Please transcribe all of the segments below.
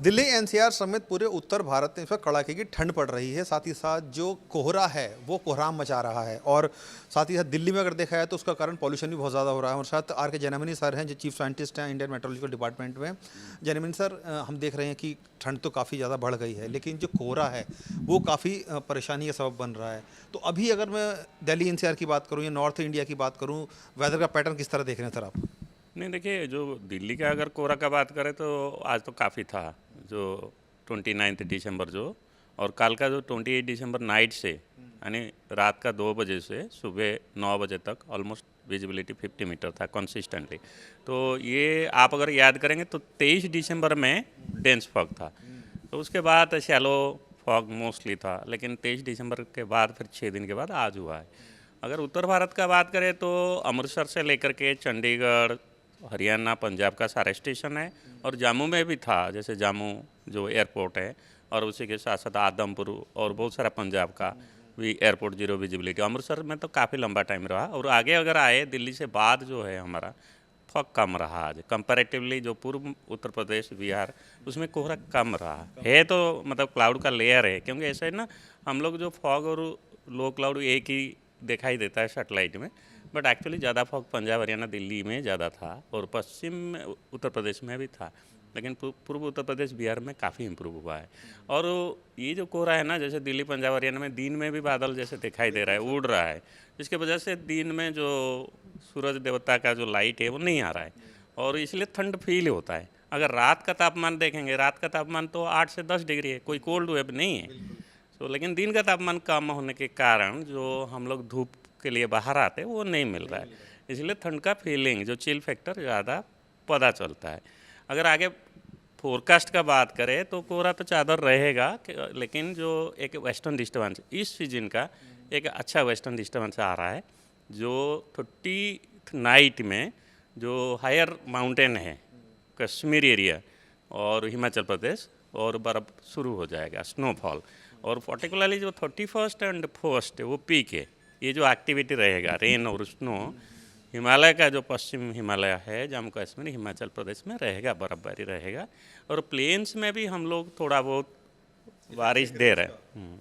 Delhi NCR समेत पूरे उत्तर भारत में इस वक्त कड़ाके की ठंड पड़ रही है। साथ ही साथ जो कोहरा है वो कोहराम मचा रहा है और साथ ही साथ दिल्ली में अगर देखा जाए तो उसका कारण पॉल्यूशन भी बहुत ज़्यादा हो रहा है। और साथ आर के जैनमनी सर हैं जो चीफ साइंटिस्ट हैं इंडियन मेट्रोलॉजिकल डिपार्टमेंट में। जैनमनी सर, हम देख रहे हैं कि ठंड तो काफ़ी ज़्यादा बढ़ गई है, लेकिन जो कोहरा है वो काफ़ी परेशानी का सबब बन रहा है। तो अभी अगर मैं दिल्ली एनसीआर की बात करूँ या नॉर्थ इंडिया की बात करूँ, वेदर का पैटर्न किस तरह देख रहे हैं सर आप? नहीं, देखिए, जो दिल्ली का अगर कोहरा का बात करें तो आज तो काफ़ी था। जो 29 दिसंबर जो, और कल का जो 28 दिसंबर नाइट से यानी रात का 2 बजे से सुबह 9 बजे तक ऑलमोस्ट विजिबिलिटी 50 मीटर था कंसिस्टेंटली। तो ये आप अगर याद करेंगे तो 23 दिसंबर में डेंस फॉग था, तो उसके बाद शैलो फॉग मोस्टली था। लेकिन 23 दिसंबर के बाद फिर 6 दिन के बाद आज हुआ है। अगर उत्तर भारत का बात करें तो अमृतसर से लेकर के चंडीगढ़, हरियाणा, पंजाब का सारा स्टेशन है, और जम्मू में भी था, जैसे जम्मू जो एयरपोर्ट है, और उसी के साथ साथ आदमपुर और बहुत सारा पंजाब का भी एयरपोर्ट जीरो विजिबिलिटी। अमृतसर में तो काफ़ी लंबा टाइम रहा, और आगे अगर आए दिल्ली से बाद जो है हमारा फॉग कम रहा आज कंपैरेटिवली। जो पूर्व उत्तर प्रदेश, बिहार, उसमें कोहरा कम रहा है। तो मतलब क्लाउड का लेयर है, क्योंकि ऐसा है ना, हम लोग जो फॉग और लो क्लाउड एक ही दिखाई देता है सैटेलाइट में, बट एक्चुअली ज़्यादा फॉग पंजाब, हरियाणा, दिल्ली में ज़्यादा था, और पश्चिम उत्तर प्रदेश में भी था। लेकिन पूर्व उत्तर प्रदेश, बिहार में काफ़ी इम्प्रूव हुआ है। और ये जो कोहरा है ना, जैसे दिल्ली, पंजाब, हरियाणा में दिन में भी बादल जैसे दिखाई दे रहा है, उड़ रहा है, जिसके वजह से दिन में जो सूरज देवता का जो लाइट है वो नहीं आ रहा है, और इसलिए ठंड फील होता है। अगर रात का तापमान देखेंगे, रात का तापमान तो 8 से 10 डिग्री है, कोई कोल्ड वेव नहीं है। तो लेकिन दिन का तापमान कम होने के कारण जो हम लोग धूप के लिए बाहर आते हैं वो नहीं मिल रहा है, इसलिए ठंड का फीलिंग, जो चिल फैक्टर ज़्यादा पता चलता है। अगर आगे फोरकास्ट का बात करें तो कोहरा तो चादर रहेगा, लेकिन जो एक वेस्टर्न डिस्टर्बेंस इस सीजन का, एक अच्छा वेस्टर्न डिस्टर्बेंस आ रहा है, जो 30 नाइट में जो हायर माउंटेन है, कश्मीर एरिया और हिमाचल प्रदेश, और बर्फ़ शुरू हो जाएगा, स्नोफॉल। और पर्टिकुलरली जो 31 एंड 1 वो पीक है। ये जो एक्टिविटी रहेगा, रेन और स्नो, हिमालय का जो पश्चिम हिमालय है, जम्मू कश्मीर, हिमाचल प्रदेश में रहेगा, बर्फबारी रहेगा, और प्लेन्स में भी हम लोग थोड़ा बहुत बारिश दे रहे हैं।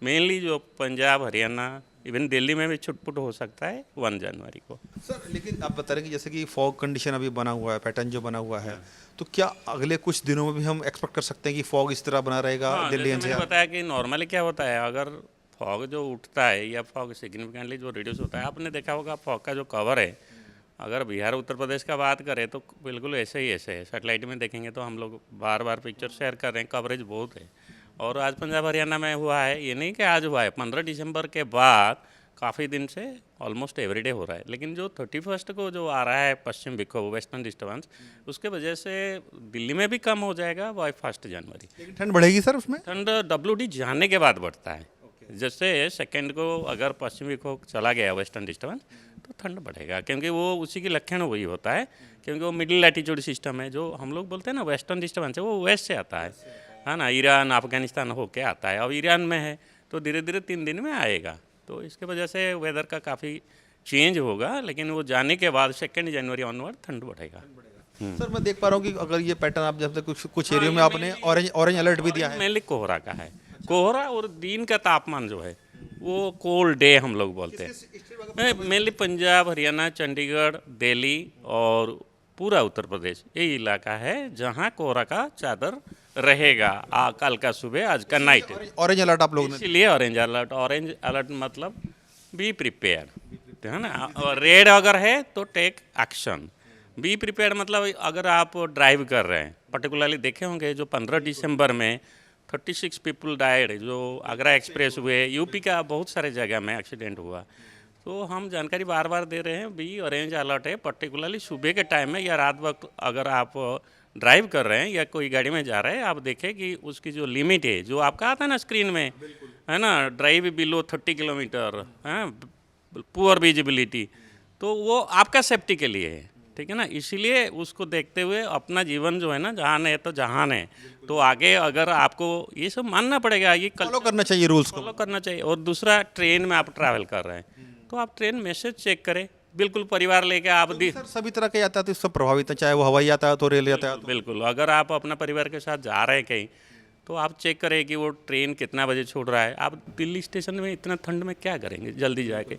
मेनली जो पंजाब, हरियाणा, इवन दिल्ली में भी छुटपुट हो सकता है 1 जनवरी को। सर, लेकिन आप बता रहे कि जैसे कि फॉग कंडीशन अभी बना हुआ है, पैटर्न जो बना हुआ है, तो क्या अगले कुछ दिनों में भी हम एक्सपेक्ट कर सकते हैं कि फॉग इस तरह बना रहेगा दिल्ली जैसे मैंने एनसीआर? बताया कि नॉर्मली क्या होता है, अगर फॉग जो उठता है या फॉग सिग्निफिकेंटली जो रिड्यूस होता है, आपने देखा होगा फॉग का जो कवर है, अगर बिहार, उत्तर प्रदेश का बात करें तो बिल्कुल ऐसे ही ऐसे है। सैटेलाइट में देखेंगे तो हम लोग बार बार पिक्चर शेयर कर रहे हैं, कवरेज बहुत है। और आज पंजाब, हरियाणा में हुआ है, ये नहीं कि आज हुआ है, 15 दिसंबर के बाद काफ़ी दिन से ऑलमोस्ट एवरीडे हो रहा है। लेकिन जो 31 को जो आ रहा है पश्चिम विक्षोभ, वेस्टर्न डिस्टर्बेंस, उसके वजह से दिल्ली में भी कम हो जाएगा बाय 1 जनवरी। लेकिन ठंड बढ़ेगी सर उसमें? ठंड WD जाने के बाद बढ़ता है। जैसे सेकंड को अगर पश्चिम विक्षोभ चला गया, वेस्टर्न डिस्टर्बेंस, तो ठंड बढ़ेगा, क्योंकि वो उसी की लक्षण वही होता है, क्योंकि वो मिडिल लैटिट्यूड सिस्टम है। जो हम लोग बोलते हैं ना वेस्टर्न डिस्टर्बेंस है, वो वेस्ट से आता है ना, ईरान, अफगानिस्तान होके आता है। अब ईरान में है तो धीरे धीरे 3 दिन में आएगा, तो इसके वजह से वेदर का काफ़ी चेंज होगा। लेकिन वो जाने के बाद 2 जनवरी ऑनवर्ड ठंड बढ़ेगा। सर, मैं देख पा रहा हूँ कि अगर ये पैटर्न आप जब तक कुछ कुछ एरियो में आपने ऑरेंज ऑरेंज अलर्ट भी दिया है। मेनली कोहरा का है। कोहरा और दिन का तापमान जो है वो कोल्ड डे हम लोग बोलते हैं। मेनली पंजाब, हरियाणा, चंडीगढ़, दिल्ली और पूरा उत्तर प्रदेश, ये इलाका है जहाँ कोहरा का चादर रहेगा। कल का सुबह, आज का नाइट। ऑरेंज अलर्ट आप लोगों ने? इसीलिए ऑरेंज अलर्ट। ऑरेंज अलर्ट मतलब बी प्रिपेयर्ड, है ना। और रेड अगर है तो टेक एक्शन। बी प्रिपेयर्ड मतलब अगर आप ड्राइव कर रहे हैं, पर्टिकुलरली देखे होंगे जो 15 दिसंबर में 36 पीपल डाइड, जो आगरा एक्सप्रेस हुए, यूपी का बहुत सारे जगह में एक्सीडेंट हुआ। तो हम जानकारी बार बार दे रहे हैं, बी ऑरेंज अलर्ट है, पर्टिकुलरली सुबह के टाइम में या रात वक्त अगर आप ड्राइव कर रहे हैं या कोई गाड़ी में जा रहे हैं, आप देखें कि उसकी जो लिमिट है, जो आपका आता है ना स्क्रीन में, है ना, ड्राइव बिलो 30 किलोमीटर, है, पुअर विजिबिलिटी, तो वो आपका सेफ्टी के लिए है, ठीक है ना। इसीलिए उसको देखते हुए अपना जीवन जो है ना, जहान है तो जहान है, तो आगे अगर आपको ये सब मानना पड़ेगा, ये फॉलो करना चाहिए रूल्स को। फॉलो करना चाहिए। और दूसरा, ट्रेन में आप ट्रैवल कर रहे हैं तो आप ट्रेन मैसेज चेक करें, बिल्कुल परिवार लेके आप सर सभी तरह के यातायात इससे प्रभावित है, चाहे वो हवाई यातायात हो, रेल यातायात हो। बिल्कुल अगर आप अपना परिवार के साथ जा रहे हैं कहीं तो आप चेक करें कि वो ट्रेन कितना बजे छोड़ रहा है। आप दिल्ली स्टेशन में इतना ठंड में क्या करेंगे जल्दी जाके।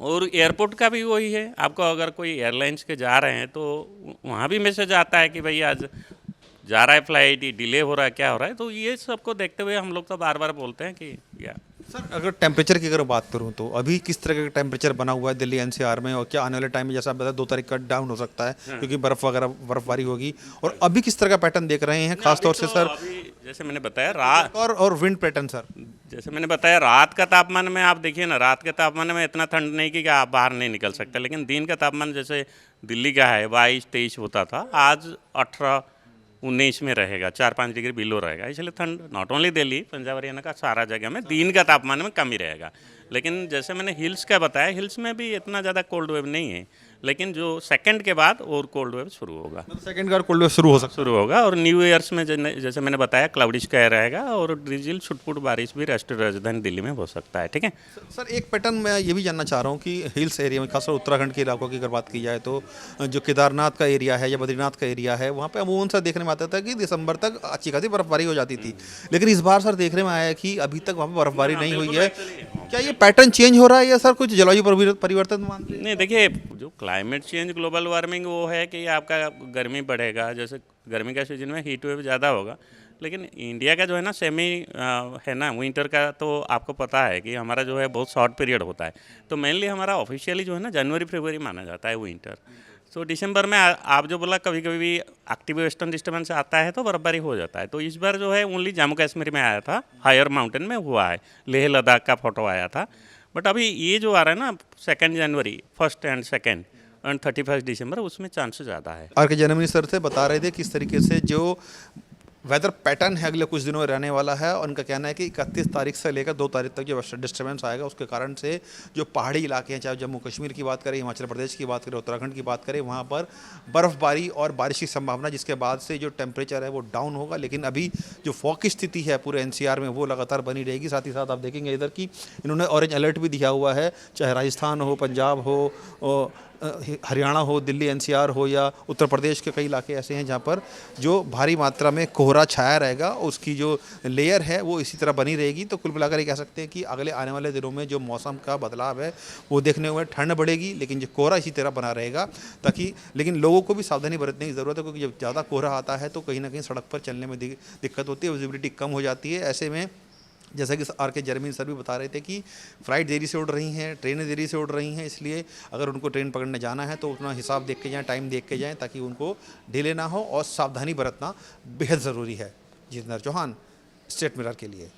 और एयरपोर्ट का भी वही है, आपको अगर कोई एयरलाइंस के जा रहे हैं तो वहाँ भी मैसेज आता है कि भाई आज जा रहा है फ्लाइट, डिले हो रहा है, क्या हो रहा है। तो ये सबको देखते हुए हम लोग तो बार बार बोलते हैं कि या सर अगर टेम्परेचर की अगर बात करूं तो अभी किस तरह का टेम्परेचर बना हुआ है दिल्ली एनसीआर में, और क्या आने वाले टाइम में जैसा आप बताया 2 तारीख का डाउन हो सकता है क्योंकि बर्फ वगैरह बर्फबारी होगी, और अभी किस तरह का पैटर्न देख रहे हैं खासतौर से सर? अभी जैसे मैंने बताया रात और विंड पैटर्न सर? जैसे मैंने बताया रात का तापमान में आप देखिए ना, रात के तापमान में इतना ठंड नहीं कि आप बाहर नहीं निकल सकते, लेकिन दिन का तापमान जैसे दिल्ली का है 22-23 होता था, आज 18-19 में रहेगा, 4-5 डिग्री बिलो रहेगा। इसलिए ठंड नॉट ओनली दिल्ली, पंजाब हरियाणा का सारा जगह में दिन का तापमान में कमी रहेगा। लेकिन जैसे मैंने हिल्स का बताया, हिल्स में भी इतना ज़्यादा कोल्ड वेव नहीं है, लेकिन जो सेकंड के बाद और कोल्ड वेव शुरू होगा, सेकंड का कोल्ड वेव शुरू हो सकता शुरू होगा। और न्यू ईयर्स में जैसे मैंने बताया क्लाउडी स्काई रहेगा और ड्रिजिल छुटपुट बारिश भी राष्ट्रीय राजधानी दिल्ली में हो सकता है। ठीक है सर, एक पैटर्न मैं ये भी जानना चाह रहा हूँ कि हिल्स एरिया में खासकर उत्तराखंड के इलाकों की अगर बात की जाए तो जो केदारनाथ का एरिया है या बद्रीनाथ का एरिया है, वहाँ पे अमूमन सर देखने में आता था कि दिसंबर तक अच्छी खासी बर्फबारी हो जाती थी, लेकिन इस बार सर देखने में आया है कि अभी तक वहाँ पर बर्फबारी नहीं हुई है। क्या ये पैटर्न चेंज हो रहा है या सर कुछ जलवायु परिवर्तन मानते हैं? नहीं, देखिए जो क्लाइमेट चेंज ग्लोबल वार्मिंग वो है कि आपका गर्मी बढ़ेगा, जैसे गर्मी का सीजन में हीट वेव ज़्यादा होगा। लेकिन इंडिया का जो है ना सेमी है ना विंटर का, तो आपको पता है कि हमारा जो है बहुत शॉर्ट पीरियड होता है। तो मेनली हमारा ऑफिशियली जो है ना जनवरी फरवरी माना जाता है विंटर। तो दिसंबर में आप जो बोला कभी कभी भी एक्टिव वेस्टर्न डिस्टर्बेंस आता है तो बर्फबारी हो जाता है। तो इस बार जो है ओनली जम्मू कश्मीर में आया था, हायर माउंटेन में हुआ है, लेह लद्दाख का फोटो आया था। बट अभी ये जो आ रहा है ना 2 जनवरी, 1 एंड 2 एंड 31 दिसंबर, उसमें चांसेस ज़्यादा है। आर के जनमनी सर से बता रहे थे किस तरीके से जो वेदर पैटर्न है अगले कुछ दिनों में रहने वाला है, और उनका कहना है कि 31 तारीख से लेकर 2 तारीख तक जो वेस्टर्न डिस्टर्बेंस आएगा उसके कारण से जो पहाड़ी इलाके हैं, चाहे जम्मू कश्मीर की बात करें, हिमाचल प्रदेश की बात करें, उत्तराखंड की बात करें, वहाँ पर बर्फबारी और बारिश की संभावना, जिसके बाद से जो टेम्परेचर है वो डाउन होगा। लेकिन अभी जो फॉग की स्थिति है पूरे एनसीआर में वो लगातार बनी रहेगी। साथ ही साथ आप देखेंगे इधर की इन्होंने ऑरेंज अलर्ट भी दिया हुआ है, चाहे राजस्थान हो, पंजाब हो, हरियाणा हो, दिल्ली एनसीआर हो, या उत्तर प्रदेश के कई इलाके ऐसे हैं जहाँ पर जो भारी मात्रा में कोहरा छाया रहेगा, उसकी जो लेयर है वो इसी तरह बनी रहेगी। तो कुल मिलाकर ये कह सकते हैं कि अगले आने वाले दिनों में जो मौसम का बदलाव है वो देखने में ठंड बढ़ेगी, लेकिन जो कोहरा इसी तरह बना रहेगा। लेकिन लोगों को भी सावधानी बरतने की ज़रूरत है, क्योंकि जब ज़्यादा कोहरा आता है तो कहीं ना कहीं सड़क पर चलने में दिक्कत होती है, विजिबिलिटी कम हो जाती है। ऐसे में जैसा कि आर के जरमीन सर भी बता रहे थे कि फ़्लाइट देरी से उड़ रही हैं, ट्रेनें देरी से उड़ रही हैं, इसलिए अगर उनको ट्रेन पकड़ने जाना है तो उतना हिसाब देख के जाएँ, टाइम देख के जाएँ, ताकि उनको डिले ना हो, और सावधानी बरतना बेहद ज़रूरी है। जितेंद्र चौहान, स्टेट मिरर के लिए।